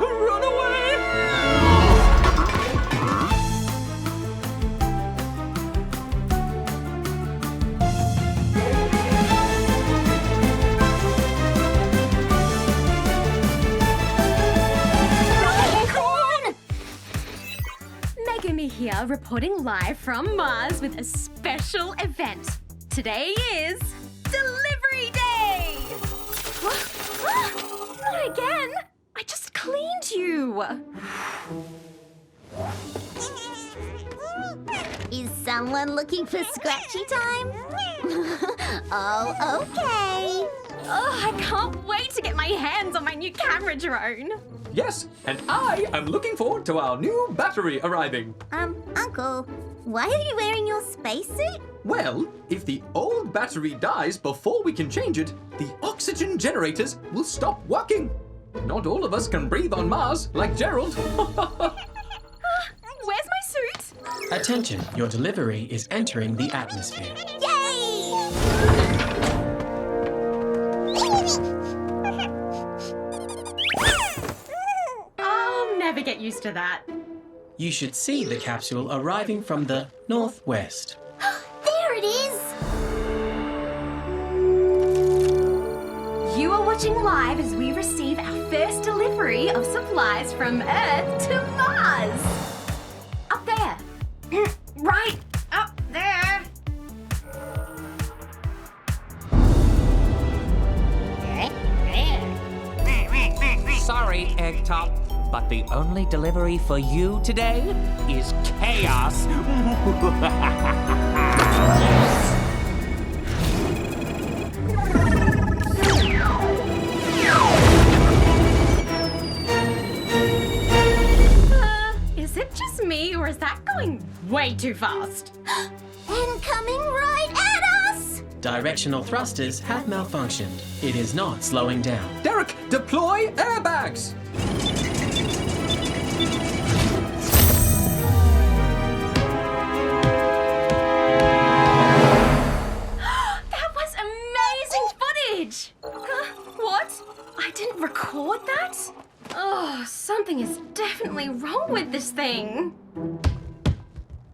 Run away! Megumi here, reporting live from Mars with a special event. Today is Delivery Day! Not again! I just cleaned you! Is someone looking for scratchy time? Oh, okay. Oh, I can't wait to get my hands on my new camera drone. Yes, and I am looking forward to our new battery arriving. Uncle, why are you wearing your spacesuit? Well, if the old battery dies before we can change it, the oxygen generators will stop working. Not all of us can breathe on Mars like Gerald. Where's my suit? Attention, your delivery is entering the atmosphere. Yay! I'll never get used to that. You should see the capsule arriving from the northwest. There it is! You are watching live as we receive our first delivery of supplies from Earth to Mars. Up there. Right up there. Sorry, Eggtop, but the only delivery for you today is chaos. Is it just me or is that going way too fast? And coming right at us! Directional thrusters have malfunctioned. It is not slowing down. Derek, deploy airbags! That was amazing footage! What? I didn't record that? Oh, something is definitely wrong with this thing.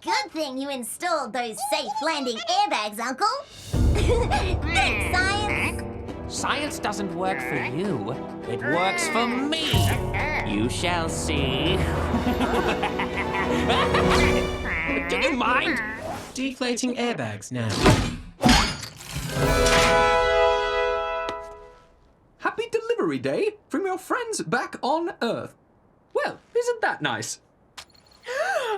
Good thing you installed those safe landing airbags, Uncle. Thanks, Science. Science doesn't work for you. It works for me. You shall see. Do you mind? Deflating airbags now. Happy Delivery Day from your friends back on Earth. Well, isn't that nice?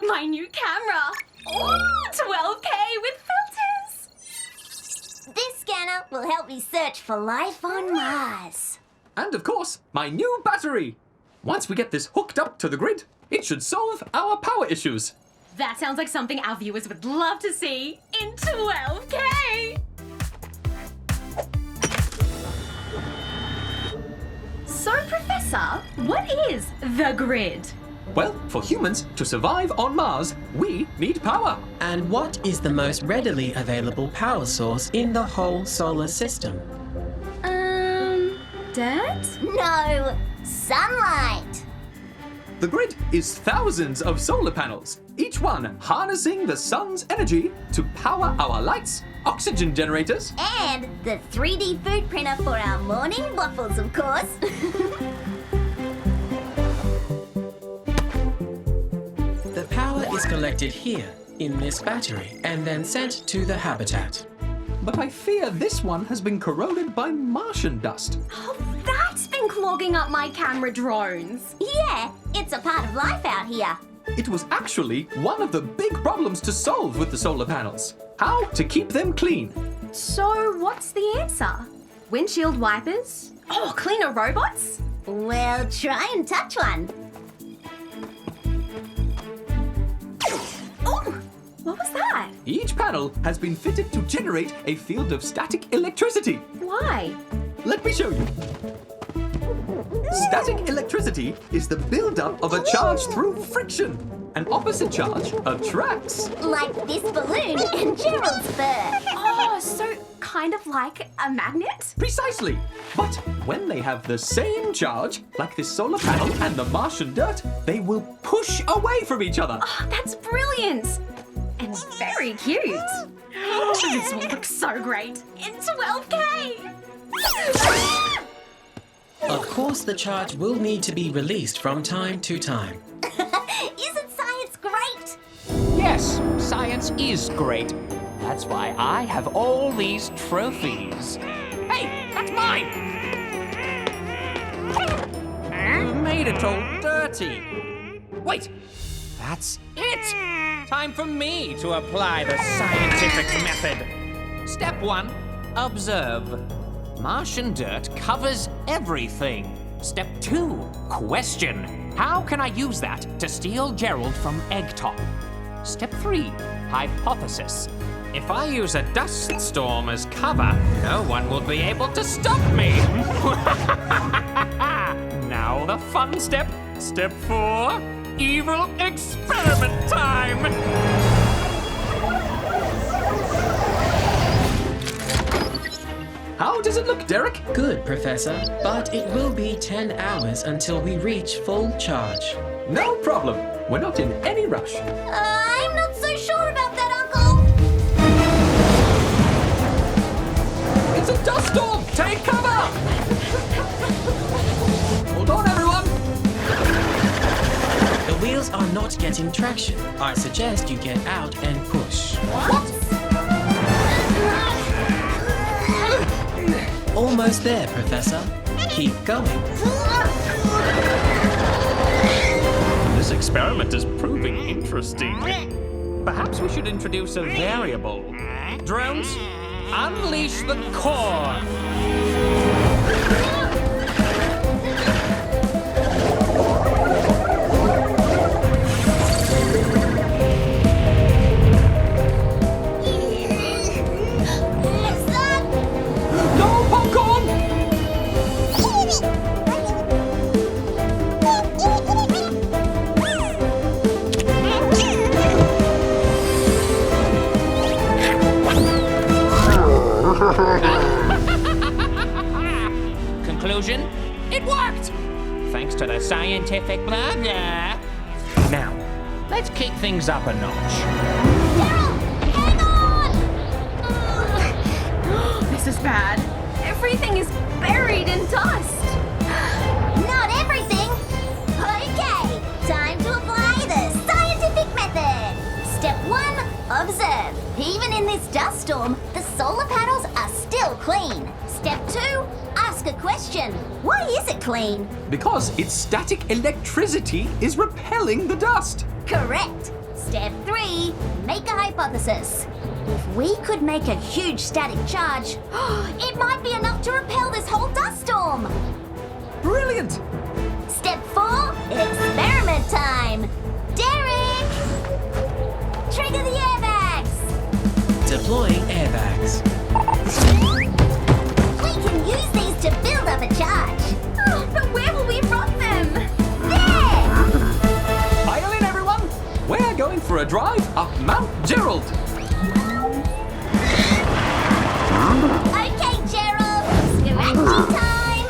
My new camera! Ooh, 12K with filters! This scanner will help me search for life on Mars. And of course, my new battery. Once we get this hooked up to the grid, it should solve our power issues. That sounds like something our viewers would love to see in 12K! So, Professor, what is the grid? Well, for humans to survive on Mars, we need power. And what is the most readily available power source in the whole solar system? Dirt? No, sunlight. The grid is thousands of solar panels, each one harnessing the sun's energy to power our lights, oxygen generators, And the 3D food printer for our morning waffles, of course. The power is collected here, in this battery, and then sent to the habitat. but I fear this one has been corroded by Martian dust. Oh, that's been clogging up my camera drones. Yeah, it's a part of life out here. It was actually one of the big problems to solve with the solar panels. How to keep them clean. So, what's the answer? Windshield wipers? Oh, cleaner robots? Well, try and touch one. Oh, what was that? Each panel has been fitted to generate a field of static electricity. Why? Let me show you. Static electricity is the buildup of a charge through friction. An opposite charge attracts. Like this balloon and Gerald's fur. Oh, so kind of like a magnet? Precisely. But when they have the same charge, like this solar panel and the Martian dirt, they will push away from each other. Oh, that's brilliant! And very cute. Oh, this will look so great in 12K! Of course, the charge will need to be released from time to time. Isn't science great? Yes, science is great. That's why I have all these trophies. Hey, that's mine! You made it all dirty. Wait, that's it! Time for me to apply the scientific method. Step 1, observe. Martian dirt covers everything. Step 2, question. How can I use that to steal Gerald from Eggtop? Step 3, hypothesis. If I use a dust storm as cover, no one will be able to stop me. Now the fun step. Step 4, evil experiment time. How does it look, Derek? Good, Professor, but it will be 10 hours until we reach full charge. No problem. We're not in any rush. I'm not so sure about that, Uncle. It's a dust storm! Take cover! Hold on, everyone! The wheels are not getting traction. I suggest you get out and push. Almost there, Professor. Keep going. This experiment is proving interesting. Perhaps we should introduce a variable. Drones, unleash the core. No popcorn! Conclusion? It worked! Thanks to the scientific blah blah. Now, let's kick things up a notch. Hang on! This is bad. Everything is buried in dust. Not everything. Okay, time to apply the scientific method. Step 1, observe. Even in this dust storm, the solar panels are still clean. Step 2, ask a question. Why is it clean? Because its static electricity is repelling the dust. Correct. Step 3, make a hypothesis. If we could make a huge static charge, it might be enough to repel this whole dust storm. Brilliant! Step 4, experiment time. Derek! Trigger the airbags. Deploying airbags. We can use these to build up a charge. Oh, but where will we run them? There! Pile in, everyone! We're going for a drive up Mount Gerald. Okay, Gerald. Scratchy time.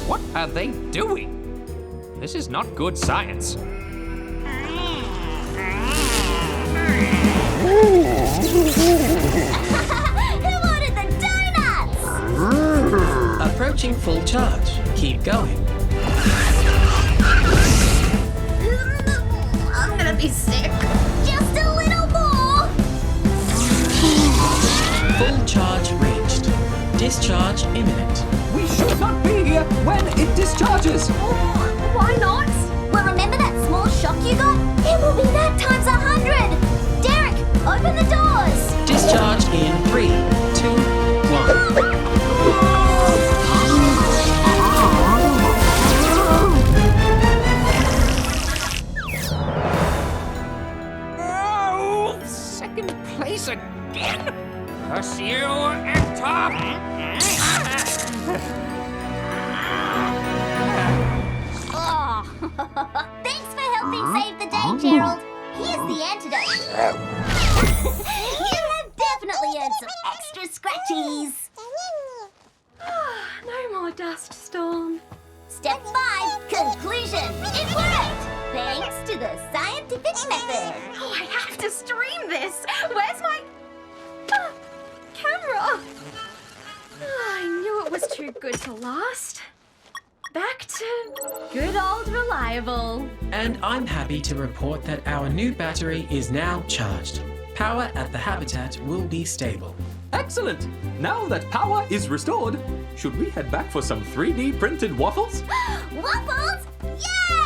What are they doing? This is not good science. Who ordered the donuts? Approaching full charge. Keep going. I'm gonna be sick. Just a little more. Full charge reached. Discharge imminent. We should not be here when it discharges. Why not? Well, remember that small shock you got? It will be that times 100. Derek, open the doors. Discharge in 3, 2, 1. Oh, second place again? Curse you, Eggtop! Oh, thanks for helping save the day, Gerald. Here's the antidote. You have definitely earned some extra scratchies. No more dust storm. Step 5, conclusion. It worked! Thanks to the scientific method. Oh, I have to stream this. Where's my camera? I knew it was too good to last. Back to good old reliable. And I'm happy to report that our new battery is now charged. Power at the habitat will be stable. Excellent! Now that power is restored, should we head back for some 3D printed waffles? Waffles? Yeah!